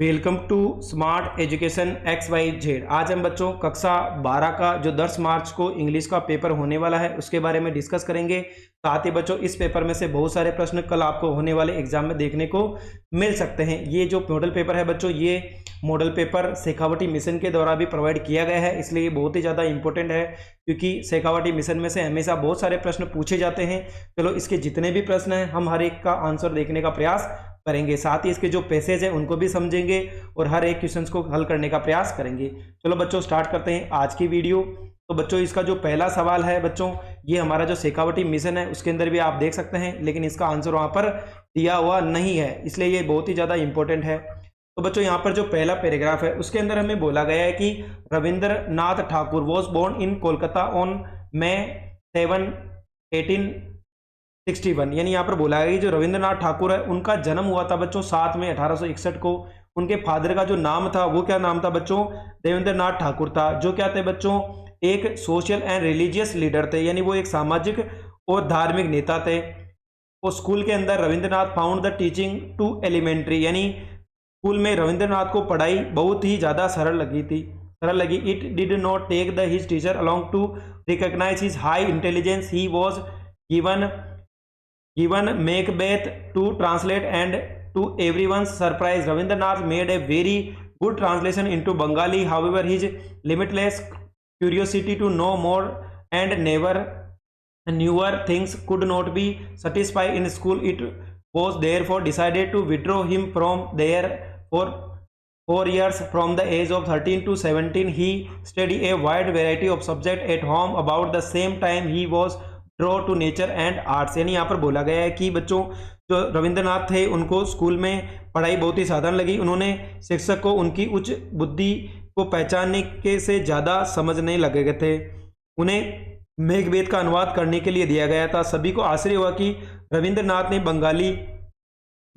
Welcome to smart education X Y Z. आज हम बच्चों कक्षा 12 का जो 10 मार्च को इंग्लिश का पेपर होने वाला है उसके बारे में डिस्कस करेंगे। साथ ही बच्चों इस पेपर में से बहुत सारे प्रश्न कल आपको होने वाले एग्जाम में देखने को मिल सकते हैं। ये जो मॉडल पेपर है बच्चों, ये मॉडल पेपर शेखावटी मिशन के द्वारा भी प्रोवाइड किया गया है, इसलिए ये बहुत ही ज़्यादा इंपॉर्टेंट है क्योंकि शेखावटी मिशन में से हमेशा बहुत सारे प्रश्न पूछे जाते हैं। चलो इसके जितने भी प्रश्न हैं हम हर एक का आंसर देखने का प्रयास करेंगे, साथ ही इसके जो पैसेज है उनको भी समझेंगे और हर एक क्वेश्चंस को हल करने का प्रयास करेंगे। चलो बच्चों स्टार्ट करते हैं आज की वीडियो। तो बच्चों इसका जो पहला सवाल है बच्चों, ये हमारा जो शेखावटी मिशन है उसके अंदर भी आप देख सकते हैं, लेकिन इसका आंसर वहां पर दिया हुआ नहीं है, इसलिए ये बहुत ही ज़्यादा इंपॉर्टेंट है। तो बच्चों यहाँ पर जो पहला पैराग्राफ है उसके अंदर हमें बोला गया है कि Rabindranath Thakur was born in Kolkata on May 7, 1861। यानी यहाँ पर बोला गया कि जो रविंद्रनाथ ठाकुर है उनका जन्म हुआ था बच्चों 7 मई 1861 को। उनके फादर का जो नाम था वो क्या नाम था बच्चों? देवेंद्रनाथ ठाकुर था, जो क्या थे बच्चों? एक सोशल एंड रिलीजियस लीडर थे, यानी वो एक सामाजिक और धार्मिक नेता थे। वो स्कूल के अंदर Rabindranath found the teaching too elementary, यानी स्कूल में रविंद्रनाथ को पढ़ाई बहुत ही ज़्यादा सरल लगी। It did not take the his teacher along to recognise his high intelligence. He was given Macbeth to translate, and to everyone's surprise Ravindranath made a very good translation into Bengali. However, his limitless curiosity to know more and newer things could not be satisfied in school. It was therefore decided to withdraw him from there for 4 years. From the age of 13 to 17 he studied a wide variety of subjects at home. About the same time he was draw two nature and arts. यानी यहाँ पर बोला गया है कि बच्चों जो रविंद्रनाथ थे उनको स्कूल में पढ़ाई बहुत ही साधारण लगी। उन्होंने शिक्षक को उनकी उच्च बुद्धि को पहचानने के से ज़्यादा समझने लगे थे। उन्हें मेघवेद का अनुवाद करने के लिए दिया गया था। सभी को आश्चर्य हुआ कि रविंद्रनाथ ने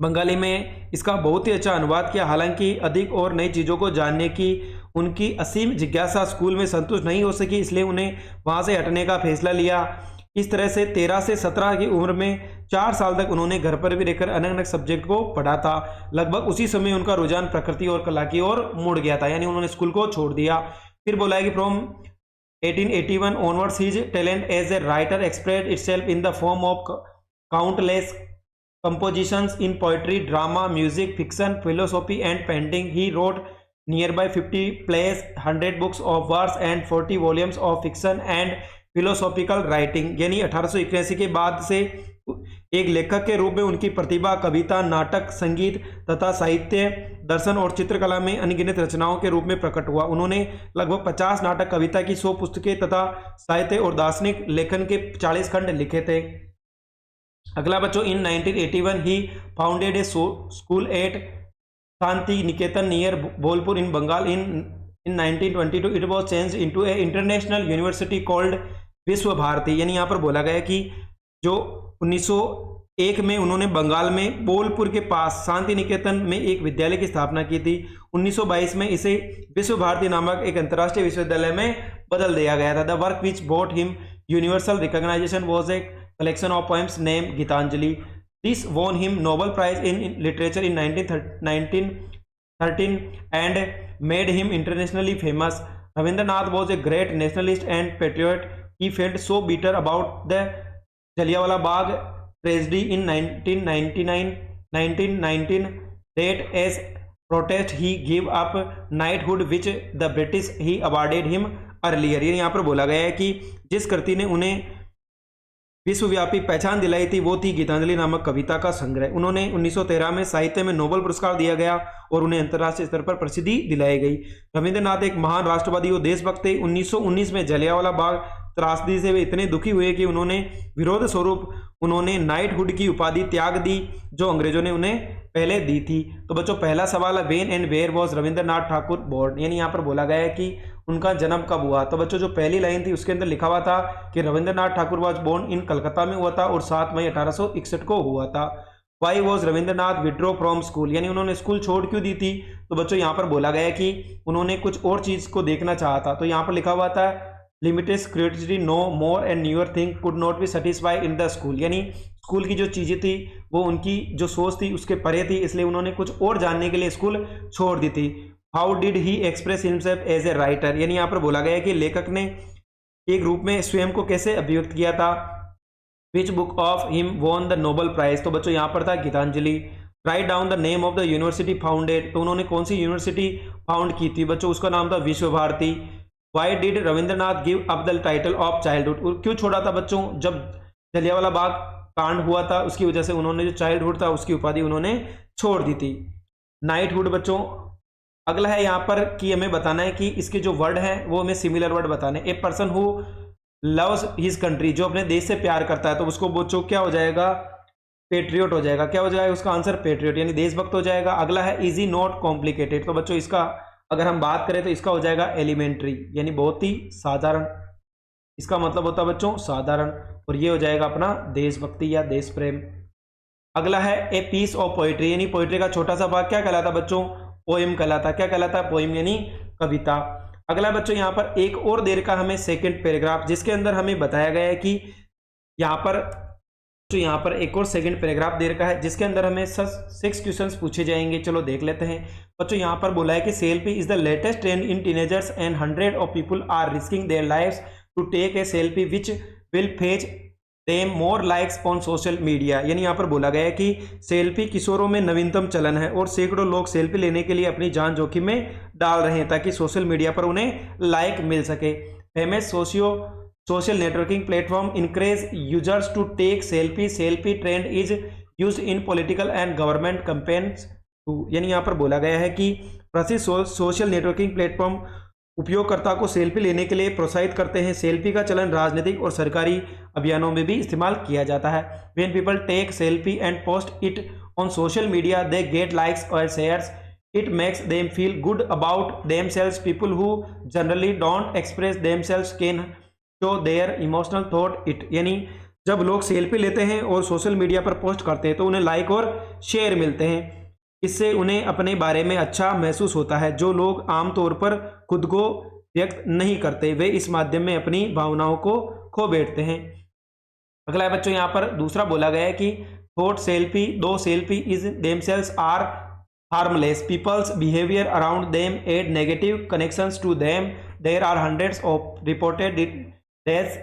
बंगाली में इसका बहुत ही अच्छा अनुवाद किया। हालांकि अधिक और नई चीज़ों को जानने की उनकी असीम जिज्ञासा स्कूल में संतुष्ट नहीं हो सकी, इसलिए उन्हें वहाँ से हटने का फैसला लिया। इस तरह से 13 से 17 की उम्र में 4 साल तक उन्होंने घर पर भी रहकर अलग अलग सब्जेक्ट को पढ़ा था। लगभग उसी समय उनका रुझान प्रकृति और कला की ओर मुड़ गया था, यानी उन्होंने स्कूल को छोड़ दिया। फिर बोला है कि from 1881 onwards his talent as a writer expressed itself in the form of countless compositions in poetry, drama, music, fiction, philosophy and painting. He wrote nearby 50 plays, 100 books of verse and 40 volumes of fiction and philosophical writing। यानी 1881 के बाद से एक लेखक के रूप में उनकी प्रतिभा कविता, नाटक, संगीत तथा साहित्य, दर्शन और चित्रकला में अनगिनत रचनाओं के रूप में प्रकट हुआ। उन्होंने लगभग 50 नाटक, कविता की 100 पुस्तकें तथा साहित्य और दार्शनिक लेखन के 40 खंड लिखे थे। अगला बच्चों, in 1981 he founded a school at Santiniketan near Bolpur in Bengal. In 1922 it was change into a international university called Visva Bharati. यानी यहाँ पर बोला गया कि जो 1901 में उन्होंने बंगाल में बोलपुर के पास शांति निकेतन में एक विद्यालय की स्थापना की थी। 1922 में इसे विश्व भारती नामक एक अंतर्राष्ट्रीय विश्वविद्यालय में बदल दिया गया था। The work which brought him universal recognition was a collection of poems named Gitanjali. This won him Nobel Prize in Literature in 1913 and made him internationally famous. Ravindranath was a great nationalist and patriot. He felt so bitter about the Jallianwala Bagh tragedy in 1919 that as protest he gave up knighthood which the British he awarded him earlier। यहाँ पर बोला गया है कि जिस कृति ने उन्हें विश्वव्यापी पहचान दिलाई थी वो थी गीतांजलि नामक कविता का संग्रह। उन्होंने 1913 में साहित्य में नोबेल पुरस्कार दिया गया और उन्हें अंतर्राष्ट्रीय स्तर पर प्रसिद्धि दिलाई गई। रविंद्रनाथ एक महान राष्ट्रवादी और देशभक्त थे। 1919 में जलियांवाला बाग त्रासदी से वे इतने दुखी हुए कि उन्होंने विरोध स्वरूप उन्होंने नाइटहुड की उपाधि त्याग दी जो अंग्रेजों ने उन्हें पहले दी थी। तो बच्चों पहला सवाल है, when and where was Rabindranath Thakur born. यानी यहाँ पर बोला गया है कि उनका जन्म कब हुआ। तो बच्चों जो पहली लाइन थी उसके अंदर लिखा हुआ था कि Rabindranath Thakur was born in Calcutta में हुआ था और 7 मई 1861 को हुआ था। Why was Rabindranath withdraw from school, यानी उन्होंने स्कूल छोड़ क्यों दी थी। तो बच्चों यहाँ पर बोला गया कि उन्होंने कुछ और चीज को देखना चाहा था। तो यहाँ पर लिखा हुआ था limited curiosity no more and newer thing could not be satisfied in the school, यानी स्कूल की जो चीज़ें थी वो उनकी जो सोच थी उसके परे थी, इसलिए उन्होंने कुछ और जानने के लिए स्कूल छोड़ दी थी। How did he express himself as a writer, यानी यहाँ पर बोला गया है कि लेखक ने एक रूप में स्वयं को कैसे अभिव्यक्त किया था। Which book of him won the Nobel prize, तो बच्चों यहाँ पर था Gitanjali. Write down the name of the university founded, तो उन्होंने कौन सी यूनिवर्सिटी फाउंड की थी बच्चों, उसका नाम था Vishwa Bharati. Why did Rabindranath give up the title of childhood, क्यों छोड़ा था बच्चों, जब जलियांवाला बाग कांड हुआ था उसकी वजह से उन्होंने जो चाइल्डहुड था उसकी उपाधि उन्होंने छोड़ दी थी। नाइटहुड बच्चों अगला है यहाँ पर कि हमें बताना है कि इसके जो वर्ड हैं वो हमें सिमिलर वर्ड बताने। A person who loves his country, जो अपने देश से प्यार करता है, तो उसको बच्चों क्या हो जाएगा, पेट्रियोट हो जाएगा। क्या हो जाएगा उसका आंसर, पेट्रियोट यानी देशभक्त हो जाएगा। अगला है इजी नॉट कॉम्प्लिकेटेड, तो बच्चों इसका अगर हम बात करें तो इसका हो जाएगा एलिमेंट्री यानी बहुत ही साधारण, इसका मतलब होता है बच्चों साधारण, और ये हो जाएगा अपना देशभक्ति या देश प्रेम। अगला है ए पीस ऑफ पोइट्री, यानी पोइट्री का छोटा सा भाग क्या कहलाता बच्चों, पोएम कहलाता। क्या कहलाता, पोएम यानी कविता। अगला बच्चों यहाँ पर एक और देर का हमें सेकंड पैराग्राफ, जिसके अंदर हमें बताया गया है कि यहाँ पर तो यहाँ पर एक और सेकंड पैराग्राफ देर का है, जिसके अंदर हमें 6 क्वेश्चंस पूछे जाएंगे। चलो देख लेते हैं बच्चों। यहाँ पर बोला है कि selfie is the latest trend in teenagers and 100 of people are risking their lives to take a selfie which will fetch them more likes on social media, यानी यहाँ पर बोला गया है कि सेल्फी किशोरों में नवीनतम चलन है और सैकड़ों लोग सेल्फी लेने के लिए अपनी जान जोखिम में डाल रहे हैं ताकि सोशल मीडिया पर उन्हें लाइक मिल सके। Famous social networking platform encourage users to take selfie, selfie trend is use in political and government campaigns too, यानी यहाँ पर बोला गया है कि प्रसिद्ध सोशल नेटवर्किंग प्लेटफॉर्म उपयोगकर्ता को सेल्फी लेने के लिए प्रोत्साहित करते हैं। सेल्फी का चलन राजनीतिक और सरकारी अभियानों में भी इस्तेमाल किया जाता है। When people take selfie and post it on social media they get likes और shares, it makes them feel good about themselves. People who generally don't express themselves can show their emotional thought it, यानी जब लोग selfie लेते हैं और social media पर post करते हैं तो उन्हें लाइक और शेयर मिलते हैं, इससे उन्हें अपने बारे में अच्छा महसूस होता है। जो लोग आमतौर पर खुद को व्यक्त नहीं करते वे इस माध्यम में अपनी भावनाओं को खो बैठते हैं। अगला है बच्चों यहाँ पर दूसरा बोला गया है कि thought selfie though selfie is themselves are harmless, people's behaviour around them add negative connections to them, there are hundreds of reported deaths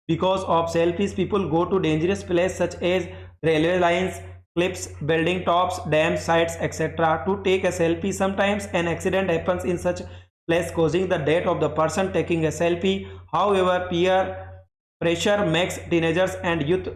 because of selfies, people go to dangerous place such as railway lines, cliffs, building tops, dam sites, etc. to take a selfie. Sometimes an accident happens in such place causing the death of the person taking a selfie. However, peer pressure makes teenagers and youth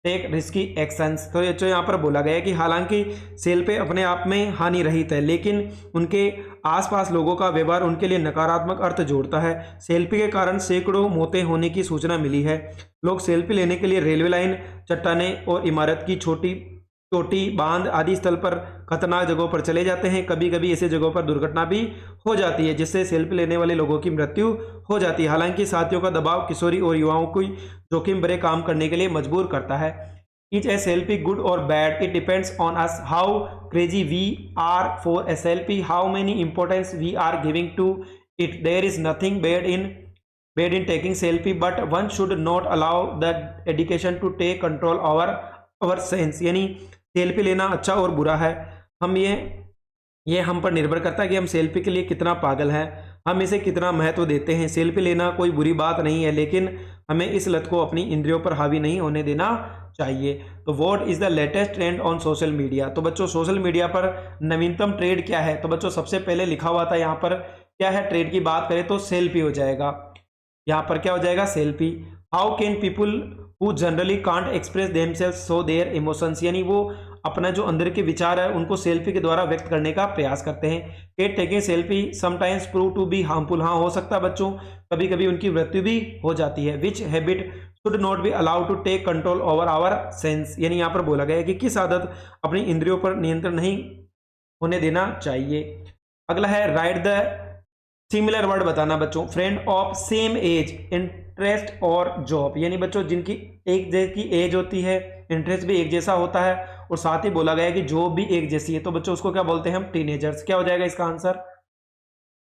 take risky actions. तो जो यहाँ पर बोला गया है कि हालांकि selfie अपने आप में हानि रहित है, लेकिन उनके आसपास लोगों का व्यवहार उनके लिए नकारात्मक अर्थ जोड़ता है। सेल्फी के कारण सैकड़ों मौतें होने की सूचना मिली है। लोग सेल्फी लेने के लिए रेलवे लाइन, चट्टानें और इमारत की छोटी बांध आदि स्थल पर खतरनाक जगहों पर चले जाते हैं। कभी कभी ऐसे जगहों पर दुर्घटना भी हो जाती है जिससे सेल्फी लेने वाले लोगों की मृत्यु हो जाती है। हालांकि साथियों का दबाव किशोरी और युवाओं को जोखिम भरे काम करने के लिए मजबूर करता है। इज ए सेल्फी गुड और bad, it depends on us how crazy we are for a selfie, how many importance we are giving to it. There is nothing bad in taking selfie but one should not allow the addiction to take control over sense, यानी selfie लेना अच्छा और बुरा है। हम ये हम पर निर्भर करता है कि हम सेल्फी के लिए कितना पागल हैं, हम इसे कितना महत्व देते हैं। सेल्फी लेना कोई बुरी बात नहीं है, लेकिन हमें इस लत को अपनी इंद्रियों पर हावी नहीं होने देना चाहिए। तो what is the latest trend on social media, तो बच्चों सोशल मीडिया पर नवीनतम ट्रेंड क्या है, तो बच्चों सबसे पहले लिखा हुआ था यहाँ पर क्या है, ट्रेंड की बात करें तो सेल्फी हो जाएगा। यहाँ पर क्या हो जाएगा, selfie. How can people who generally can't express themselves show their emotions, यानी वो अपना जो अंदर के विचार है उनको सेल्फी के द्वारा व्यक्त करने का प्रयास करते हैं। Cat taking selfie sometimes prove to be harmful, हाँ हो सकता है बच्चों कभी कभी उनकी मृत्यु भी हो जाती है। Which habit should not be allowed to take control over our sense, यानी यहाँ पर बोला गया है कि किस आदत अपनी इंद्रियों पर नियंत्रण नहीं होने देना चाहिए। अगला है राइट द सिमिलर वर्ड बताना बच्चों। Friend of same age, interest और जॉब, यानी बच्चों जिनकी एक जैसी एज होती है, इंटरेस्ट भी एक जैसा होता है और साथ ही बोला गया है कि जॉब भी एक जैसी है, तो बच्चों उसको क्या बोलते हैं हम, टीनेजर्स। क्या हो जाएगा इसका आंसर,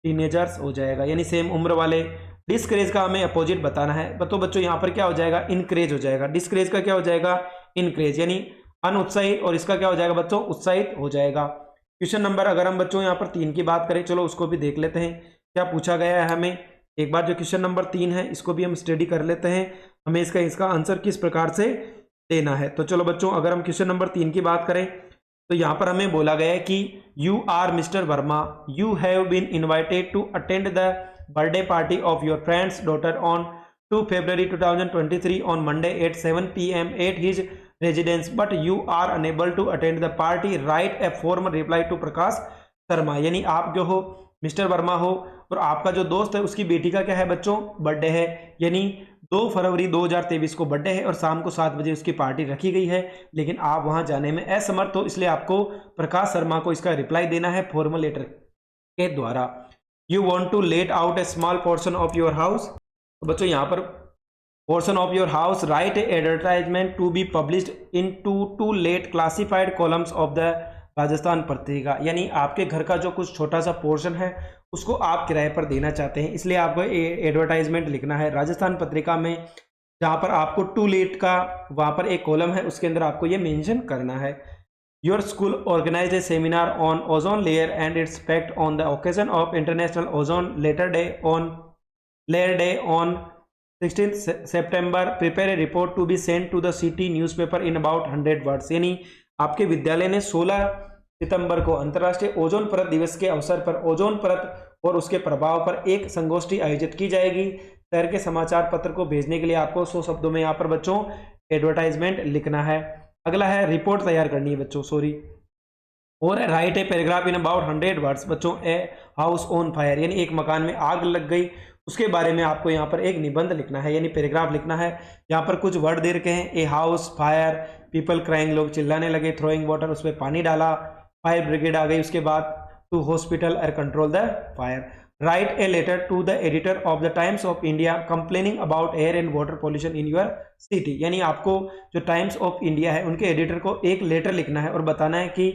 टीनेजर्स हो जाएगा, यानी सेम उम्र वाले। डिस्करेज का हमें अपोजिट बताना है, तो बच्चों यहाँ पर क्या हो जाएगा, इनकरेज हो जाएगा। डिस्करेज का क्या हो जाएगा, इनक्रेज यानी अनुत्साहित, और इसका क्या हो जाएगा बच्चों, उत्साहित हो जाएगा। क्वेश्चन नंबर अगर हम बच्चों यहाँ पर 3 की बात करें, चलो उसको भी देख लेते हैं क्या पूछा गया है हमें। एक बार जो क्वेश्चन नंबर 3 है इसको भी हम स्टडी कर लेते हैं, हमें इसका आंसर किस प्रकार से देना है। तो चलो बच्चों अगर हम क्वेश्चन नंबर 3 की बात करें तो यहाँ पर हमें बोला गया है कि you are mister Verma, you have been invited to attend the birthday party of your friend's daughter on 2 February 2023 on Monday at 7 PM at his residence, but you are unable to attend the party. Write a formal reply to Prakash Sharma. यानी आप जो हो mister Verma हो और आपका जो दोस्त है उसकी बेटी का क्या है बच्चों, बर्थडे है, यानी 2 फरवरी 2023 को बर्थडे है और शाम को 7 बजे उसकी पार्टी रखी गई है, लेकिन आप वहां जाने में असमर्थ हो, इसलिए आपको प्रकाश शर्मा को इसका रिप्लाई देना है फॉर्मल लेटर के द्वारा। You want to let out a small portion of your house, तो बच्चों यहाँ पर portion of your house, write advertisement to be published in to let classified columns of the Rajasthan Patrika. यानी आपके घर का जो कुछ छोटा सा पोर्शन है उसको आप किराए पर देना चाहते हैं, इसलिए आपको एडवर्टाइजमेंट लिखना है राजस्थान पत्रिका में, जहाँ पर आपको टू लेट का वहाँ पर एक कॉलम है उसके अंदर आपको ये मेंशन करना है। Your school organise a seminar on ozone layer and its effect on the occasion of international ozone layer day on 16 September. Prepare a report to be sent to the city newspaper in about 100 words। यानी आपके विद्यालय ने 16 सितंबर को अंतर्राष्ट्रीय ozone परत दिवस के अवसर पर ओजोन परत और उसके प्रभाव पर एक संगोष्ठी आयोजित की जाएगी। शहर के समाचार पत्र को भेजने के लिए आपको 100 शब्दों में यहाँ पर बच्चों एडवर्टाइजमेंट लिखना है। अगला है रिपोर्ट तैयार करनी है बच्चों, सॉरी, और right a paragraph in about 100 words. बच्चों ए हाउस ऑन फायर, यानी एक मकान में आग लग गई, उसके बारे में आपको यहाँ पर एक निबंध लिखना है, यानी पैराग्राफ लिखना है। यहाँ पर कुछ वर्ड दे रखे हैं, a house, fire, people crying, लोग चिल्लाने लगे, थ्रोइंग वाटर, उस पर पानी डाला, फायर ब्रिगेड आ गई, उसके बाद टू हॉस्पिटल और control the fire. Write a letter to the editor of the Times of India complaining about air and water pollution in your city. यानी आपको जो टाइम्स ऑफ इंडिया है उनके एडिटर को एक लेटर लिखना है और बताना है कि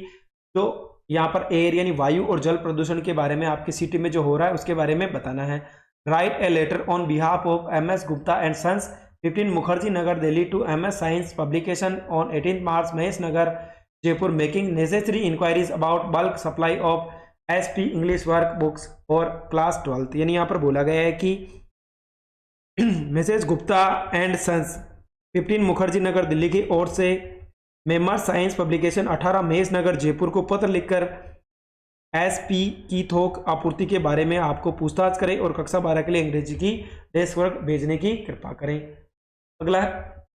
जो यहाँ पर एयर यानी वायु और जल प्रदूषण के बारे में आपकी सिटी में जो हो रहा है उसके बारे में बताना है। Write a letter on behalf of MS Gupta and sons 15 Mukherjee Nagar Delhi to MS science publication on 18 March Mahesh Nagar Jaipur making necessary inquiries about bulk supply of SP English workbooks और क्लास 12। यानी यहाँ पर बोला गया है कि messrs Gupta and sons 15 Mukherjee Nagar Delhi की ओर से messrs science publication 18 Mahesh Nagar Jaipur को पत्र लिखकर SP की थोक आपूर्ति के बारे में आपको पूछताछ करें और कक्षा 12 के लिए अंग्रेजी की डेस्क वर्क भेजने की कृपा करें। अगला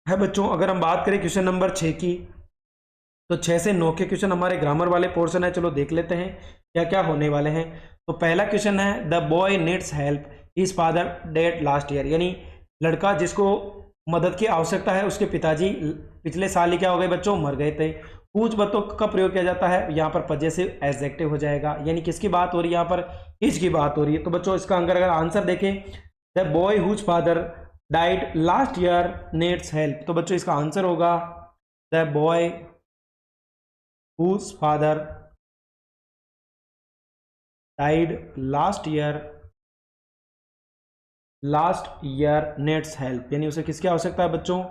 है बच्चों अगर हम बात करें क्वेश्चन नंबर 6 की, तो 6 से 9 के क्वेश्चन हमारे ग्रामर वाले पोर्शन है। चलो देख लेते हैं क्या क्या होने वाले हैं। तो पहला क्वेश्चन है the boy needs help his father dead last year, यानी लड़का जिसको मदद की आवश्यकता है उसके पिताजी पिछले साल ही क्या हो गए बच्चों, मर गए थे। पूछ बतों का प्रयोग किया जाता है, यहाँ पर पजेसिव एडजेक्टिव हो जाएगा, यानी किसकी बात हो रही है, यहाँ पर हिज की बात हो रही है। तो बच्चों इसका अगर आंसर देखें the boy whose father died last year needs help, तो बच्चों इसका आंसर होगा the boy whose father died last year needs help, यानी उसे किसकी आवश्यकता है बच्चों,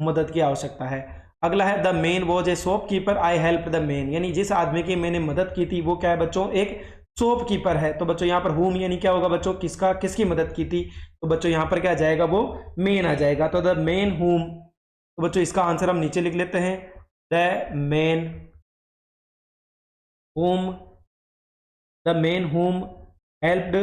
मदद की आवश्यकता है। अगला है the man was a shopkeeper I help the man, यानी जिस आदमी की मैंने मदद की थी वो क्या है बच्चों, एक शॉपकीपर है। तो बच्चों यहाँ पर हुम यानी क्या होगा बच्चों, किसकी मदद की थी, तो बच्चों यहाँ पर क्या जाएगा, वो मैन आ जाएगा। तो द मैन हुम, तो बच्चों इसका आंसर हम नीचे लिख लेते हैं द मैन हुम हेल्प्ड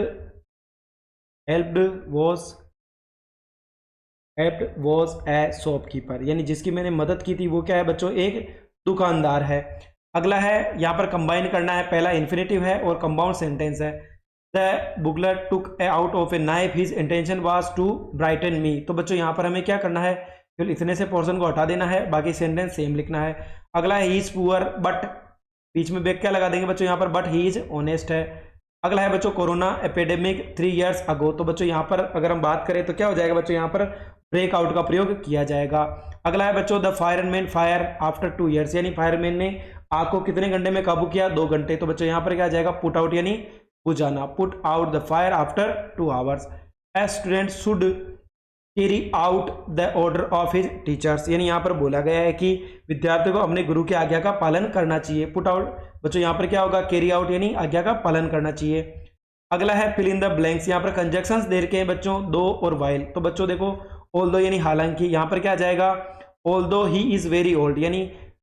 वॉज ए शॉपकीपर, यानी जिसकी मैंने मदद की थी वो क्या है बच्चों, एक दुकानदार है। अगला है यहाँ पर कंबाइन करना है, पहला इन्फिनेटिव है और कंपाउंड सेंटेंस है। The burglar took out of a knife his intention was to frighten me, तो बच्चों यहाँ पर हमें क्या करना है, फिर इतने से पोर्शन को हटा देना है, बाकी सेंटेंस सेम लिखना है। अगला है ही इज पुअर बट, बीच में ब्रेक क्या लगा देंगे बच्चों यहाँ पर, बट ही इज ऑनेस्ट है। अगला है बच्चों कोरोना एपिडेमिक 3 years अगो, तो बच्चों यहाँ पर अगर हम बात करें तो क्या हो जाएगा बच्चों, यहाँ पर ब्रेक आउट का प्रयोग किया जाएगा। अगला है बच्चों the fireman fire after 2 years, यानी फायरमैन ने आग को कितने घंटे में काबू किया, 2 घंटे। तो बच्चों यहाँ पर क्या जाएगा, पुट आउट यानी बुझाना, put out the fire after 2 hours। A student should carry out the order of his teachers, यानी यहाँ पर बोला गया है कि विद्यार्थियों को अपने गुरु की आज्ञा का पालन करना चाहिए। पुट आउट बच्चों यहाँ पर क्या होगा, कैरी आउट यानी आज्ञा का पालन करना चाहिए। अगला है फिल इन द ब्लैंक्स, यहाँ पर कंजक्शंस दे रखे हैं बच्चों दो और वाइल। तो बच्चों देखो ऑल्दो यानी हालांकि, यहाँ पर क्या आ जाएगा, although he is very old, यानी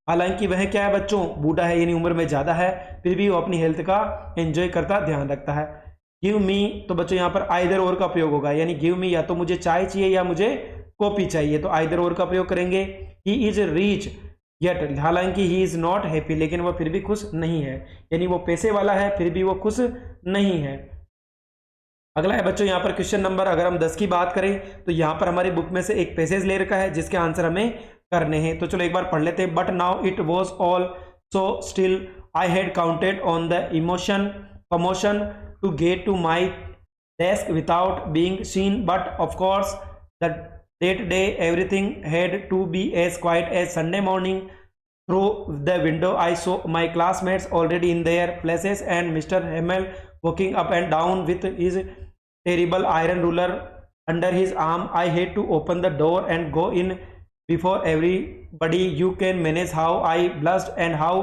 हालांकि वह क्या है बच्चों, बूढ़ा है यानी उम्र में ज्यादा है, फिर भी वो अपनी हेल्थ का एंजॉय करता ध्यान रखता है। गिव मी, तो बच्चों यहाँ पर आइदर और का प्रयोग होगा, यानी गिव मी या तो मुझे चाय चाहिए या मुझे कॉफी चाहिए, तो आइदर और का प्रयोग करेंगे। ही इज रिच येट, हालांकि ही इज नॉट हैप्पी, लेकिन वह फिर भी खुश नहीं है, यानी वो पैसे वाला है फिर भी वो खुश नहीं है। अगला है बच्चों यहाँ पर क्वेश्चन नंबर, अगर हम 10 की बात करें तो यहाँ पर हमारी बुक में से एक पैसेज ले रखा है जिसके आंसर हमें करने हैं। तो चलो एक बार पढ़ लेते हैं। But now it was all so still I had counted on the emotion commotion to get to my desk without being seen, but of course that day everything had to be as quiet as Sunday morning. Through the window I saw my classmates already in their places and Mr. Hemmel walking up and down with his terrible iron ruler under his arm. I had to open the door and go in before everybody. You can manage how I blushed and how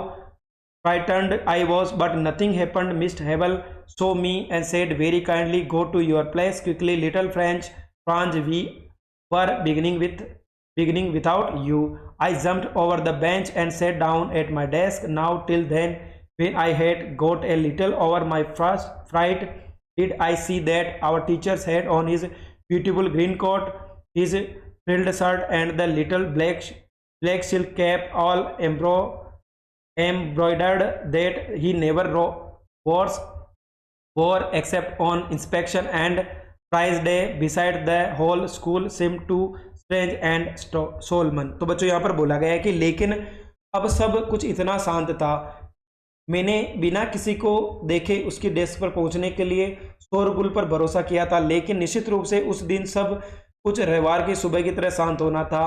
frightened I was, but nothing happened. Mr. Hemmel saw me and said very kindly, go to your place quickly, little Franz, we were beginning without you. I jumped over the bench and sat down at my desk. Now till then, when I had got a little over my first fright, did I see that our teacher's had on his beautiful green coat, his frilled shirt, and the little black silk cap, all embroidered, that he never wore except on inspection and prize day. Beside the whole school seemed to strange and solemn. तो बच्चों यहाँ पर बोला गया है कि लेकिन अब सब कुछ इतना शांत था, मैंने बिना किसी को देखे उसकी डेस्क पर पहुंचने के लिए शोरगुल पर भरोसा किया था, लेकिन निश्चित रूप से उस दिन सब कुछ रविवार की सुबह की तरह शांत होना था।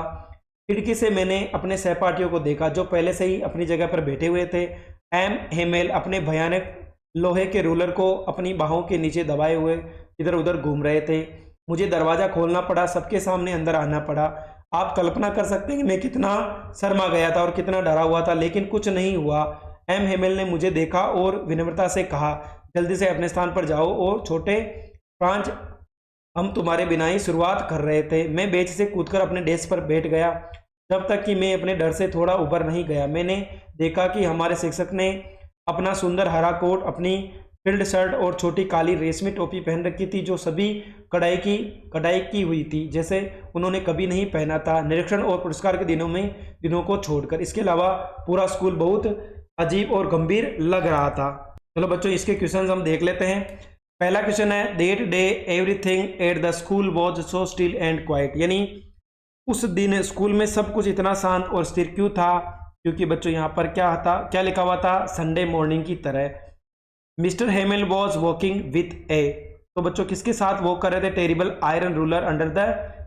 खिड़की से मैंने अपने सहपाठियों को देखा जो पहले से ही अपनी जगह पर बैठे हुए थे। एम हेमेल अपने भयानक लोहे के रूलर को अपनी बाहों के नीचे दबाए हुए इधर उधर घूम रहे थे। मुझे दरवाजा खोलना पड़ा, सबके सामने अंदर आना पड़ा। आप कल्पना कर सकते हैं कि मैं कितना शर्मा गया था और कितना डरा हुआ था, लेकिन कुछ नहीं हुआ। एम हेमेल ने मुझे देखा और विनम्रता से कहा, जल्दी से अपने स्थान पर जाओ। और छोटे फ्रांज, हम तुम्हारे बिना ही शुरुआत कर रहे थे। मैं बेंच से कूदकर अपने डेस्क पर बैठ गया, जब तक कि मैं अपने डर से थोड़ा उबर नहीं गया। मैंने देखा कि हमारे शिक्षक ने अपना सुंदर हरा कोट, अपनी फिल्ड शर्ट और छोटी काली रेशमी टोपी पहन रखी थी जो सभी कढ़ाई की हुई थी, जैसे उन्होंने कभी नहीं पहना था, निरीक्षण और पुरस्कार के दिनों को छोड़कर। इसके अलावा पूरा स्कूल बहुत अजीब और गंभीर लग रहा था। चलो बच्चों इसके क्वेश्चन हम देख लेते हैं। पहला क्वेश्चन है, that day everything at the school was so still and quite, यानी उस दिन स्कूल में सब कुछ इतना शांत और स्थिर क्यों था? क्योंकि बच्चों यहाँ पर क्या लिखा हुआ था, संडे मॉर्निंग की तरह। Mister Hamel was walking with a, तो बच्चों किसके साथ वॉक कर रहे थे? Terrible iron ruler under the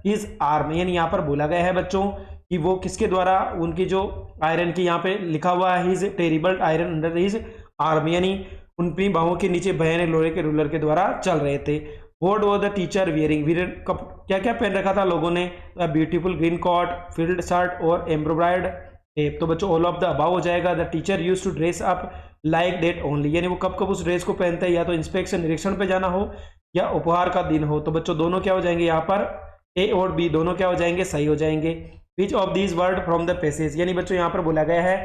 his arm, यानी यहाँ पर बोला गया है बच्चों कि वो किसके द्वारा, उनकी जो आयरन की यहाँ पे लिखा हुआ है his terrible iron under his arm, यानी उनकी बाहों के नीचे भयानक लोहे के रूलर के द्वारा चल रहे थे। What was the teacher wearing, क्या क्या पहन रखा था लोगों ने? Beautiful green coat, field shirt और एम्ब्रॉयडर्ड टेप। तो बच्चों ऑल ऑफ द अबाव हो जाएगा। The teacher used to dress up like that only, यानी वो कब कब उस ड्रेस को पहनते हैं, या तो इंस्पेक्शन निरीक्षण पे जाना हो या उपहार का दिन हो। तो बच्चों दोनों क्या हो जाएंगे यहाँ पर, ए और बी दोनों क्या हो जाएंगे, सही हो जाएंगे। Which of these word from the passage, यानी बच्चों यहाँ पर बोला गया है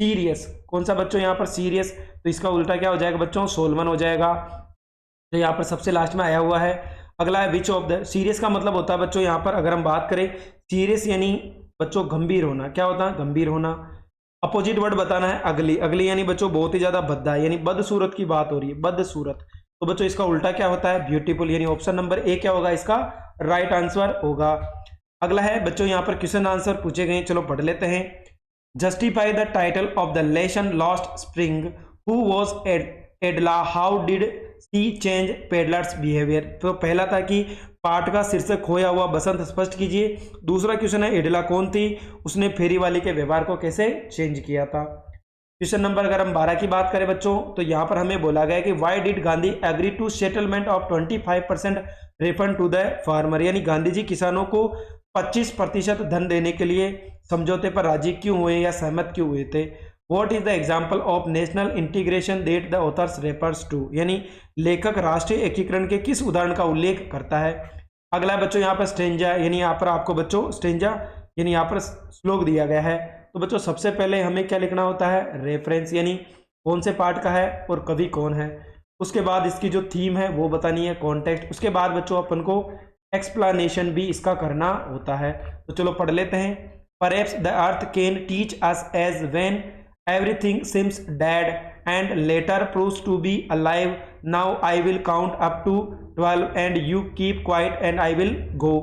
सीरियस, कौन सा बच्चों यहाँ पर सीरियस, तो इसका उल्टा क्या हो जाएगा बच्चों, सोलमन हो जाएगा, जो यहाँ पर सबसे लास्ट में आया हुआ है। अगला है विच ऑफ द, सीरियस का मतलब होता है बच्चों यहाँ पर अगर हम बात करें सीरियस यानी बच्चों गंभीर होना, क्या होता है, गंभीर होना। अपोजिट वर्ड बताना है अगली, अगली यानी बच्चों बहुत ही ज्यादा भद्दा, यानी बदसूरत की बात हो रही है, बदसूरत। तो बच्चों इसका उल्टा क्या होता है, ब्यूटीफुल, यानी ऑप्शन नंबर ए क्या होगा, इसका राइट आंसर होगा। अगला है बच्चों यहाँ पर क्वेश्चन आंसर पूछे गए, चलो पढ़ लेते हैं। Justify the title of the lesson lost spring, who was Edla, how did she change pedlar's behaviour. तो पहला था कि पाठ का शीर्षक खोया हुआ बसंत स्पष्ट कीजिए। दूसरा क्वेश्चन है एडला कौन थी, उसने फेरी वाली के व्यवहार को कैसे चेंज किया था। क्वेश्चन नंबर अगर हम 12 की बात करें बच्चों, तो यहाँ पर हमें बोला गया कि why did Gandhi agree to settlement of 25% refund to the farmer, यानी गांधी जी किसानों को 25% धन देने के लिए समझौते पर राजी क्यों हुए या सहमत क्यों हुए थे। What is the example of national integration that the authors refers to, यानी लेखक राष्ट्रीय एकीकरण के किस उदाहरण का उल्लेख करता है। अगला बच्चों यहाँ पर स्टेंजा, यानी यहाँ पर आपको बच्चों स्टेंजा यानी यहाँ पर श्लोक दिया गया है। तो बच्चों सबसे पहले हमें क्या लिखना होता है, रेफरेंस, यानी कौन से पार्ट का है और कवि कौन है। उसके बाद इसकी जो थीम है वो बतानी है, कॉन्टेक्स्ट। उसके बाद बच्चों अपन को एक्सप्लेनेशन भी इसका करना होता है। तो चलो पढ़ लेते हैं। Perhaps the earth can teach us as when everything seems dead and later proves to be alive. Now I will count up to 12 and you keep quiet and I will go.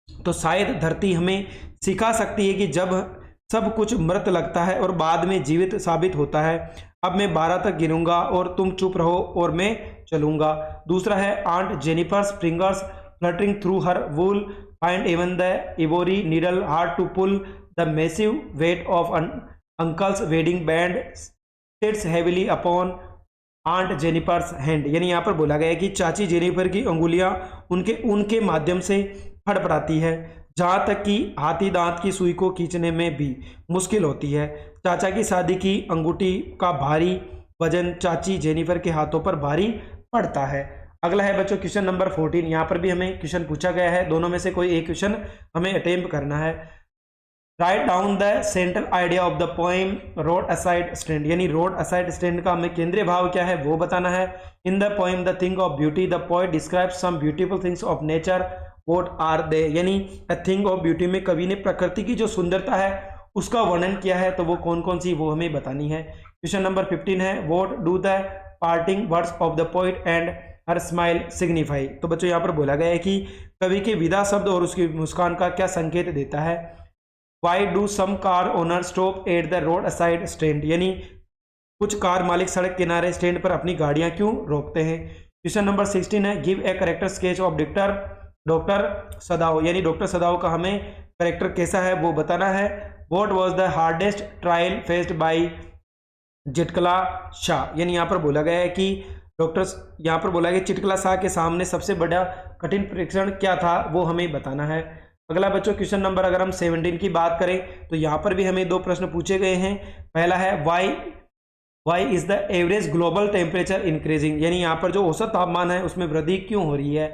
तो शायद धरती हमें सिखा सकती है कि जब सब कुछ मृत लगता है और बाद में जीवित साबित होता है। अब मैं 12 तक गिनूंगा और तुम चुप रहो और मैं चलूंगा। दूसरा है aunt Jennifer's fingers fluttering through her wool find even the ivory needle hard to pull the massive weight of uncle's wedding band sits heavily upon aunt Jennifer's hand, यानी यहाँ पर बोला गया है कि चाची जेनिफर की अंगुलियां उनके माध्यम से फड़फड़ाती है, जहाँ तक कि हाथी दांत की सुई को खींचने में भी मुश्किल होती है। चाचा की शादी की अंगूठी का भारी वजन चाची जेनिफर के हाथों पर भारी पड़ता है। अगला है बच्चों क्वेश्चन नंबर 14। यहाँ पर भी हमें क्वेश्चन पूछा गया है, दोनों में से कोई एक क्वेश्चन हमें अटेम्प्ट करना है। Write down the central idea of the poem road aside stand, यानी रोड असाइड स्टैंड का हमें केंद्रीय भाव क्या है वो बताना है। In the poem the thing of beauty the poet describes some beautiful things of nature, what are they, यानी अ थिंग ऑफ ब्यूटी में कवि ने प्रकृति की जो सुंदरता है उसका वर्णन किया है, तो वो कौन कौन सी वो हमें बतानी है। क्वेश्चन नंबर 15 है what do the parting words of the poet and her smile signify. तो बच्चों यहाँ पर बोला गया है कि कवि के विदा शब्द और उसकी मुस्कान का क्या संकेत देता है। Why do some car owner stop at the road aside stand, यानी कुछ कार मालिक सड़क किनारे स्टैंड पर अपनी गाड़ियां क्यों रोकते हैं। क्वेश्चन नंबर 16 है give a character sketch of doctor सदाओ, यानी डॉक्टर सदाओ का हमें करेक्टर कैसा है वो बताना है। What was the hardest trial faced by Chitkala Shah, यानी यहाँ पर बोला गया है कि यहाँ पर बोला गया चिटकला शाह के सामने सबसे बड़ा कठिन परीक्षण क्या था वो हमें बताना है। अगला बच्चों क्वेश्चन नंबर अगर हम 17 की बात करें तो यहाँ पर भी हमें दो प्रश्न पूछे गए हैं। पहला है why is the average global temperature increasing, यानी यहाँ पर जो औसत तापमान है उसमें वृद्धि क्यों हो रही है।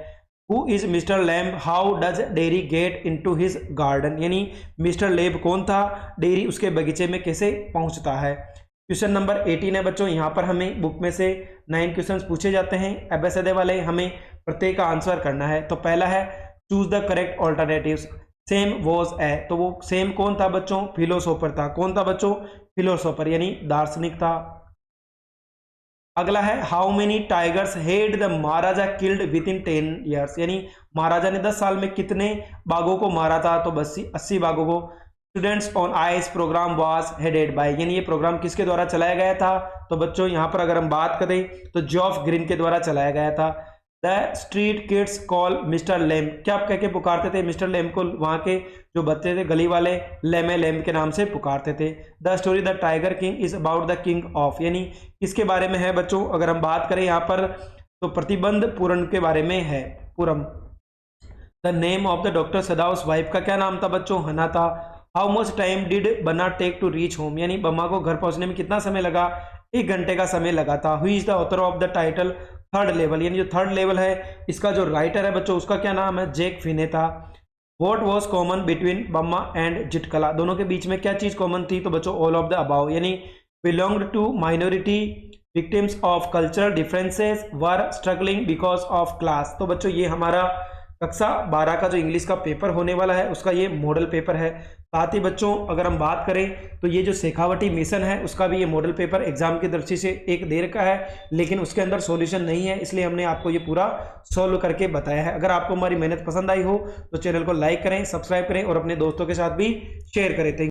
Who is mister lamb, how does dairy get into his garden, यानी मिस्टर लेब कौन था, डेयरी उसके बगीचे में कैसे पहुंचता है। क्वेश्चन नंबर 18 है बच्चों, यहाँ पर हमें बुक में से 9 क्वेश्चंस पूछे जाते हैं एबेसडे वाले, हमें प्रत्येक का आंसर करना है। तो पहला है choose the correct alternatives. Same was a, तो वो सेम कौन था बच्चों, फिलोसोफर था। कौन था बच्चों, फिलोसोफर यानी दार्शनिक था। अगला है how many tigers head the Maharaja killed with in 10 years, यानी महाराजा ने 10 साल में कितने बाघों को मारा था, तो बस 80 बाघों को। Students on ice program was headed by, यानी ये प्रोग्राम किसके द्वारा चलाया गया था, तो बच्चों यहाँ पर अगर हम बात करें तो जॉफ ग्रीन के द्वारा चलाया गया था। The street kids call mister Lamb, क्या आप कह के पुकारते थे मिस्टर लेम को, वहां के जो बच्चे थे गली वाले लेमे लेम के नाम से पुकारते थे। The story the tiger king is about the king of, यानी किसके बारे में है बच्चों, अगर हम बात करें यहाँ पर तो प्रतिबंध पूरन के बारे में है, पूरम। The name of the doctor Sadao's wife का क्या नाम था बच्चों, हना था। How much time did Bama take to reach home, यानी बम्मा को घर पहुंचने में कितना समय लगा, 1 घंटे का समय लगा था। Who is the author of the title third level, यानी जो थर्ड लेवल है इसका जो राइटर है बच्चों उसका क्या नाम है, जैक फिने था। What was common between Bama and Chitkala, दोनों के बीच में क्या चीज कॉमन थी, तो बच्चों ऑल ऑफ द अबाव, यानी belonged to minority, victims of cultural differences, were struggling because of class. तो बच्चों ये हमारा कक्षा 12 का जो इंग्लिश का पेपर होने वाला है उसका ये मॉडल पेपर है। साथ ही बच्चों अगर हम बात करें तो ये जो शेखावटी मिशन है उसका भी ये मॉडल पेपर एग्जाम की दृष्टि से एक देर का है, लेकिन उसके अंदर सॉल्यूशन नहीं है, इसलिए हमने आपको ये पूरा सॉल्व करके बताया है। अगर आपको हमारी मेहनत पसंद आई हो तो चैनल को लाइक करें, सब्सक्राइब करें और अपने दोस्तों के साथ भी शेयर करें।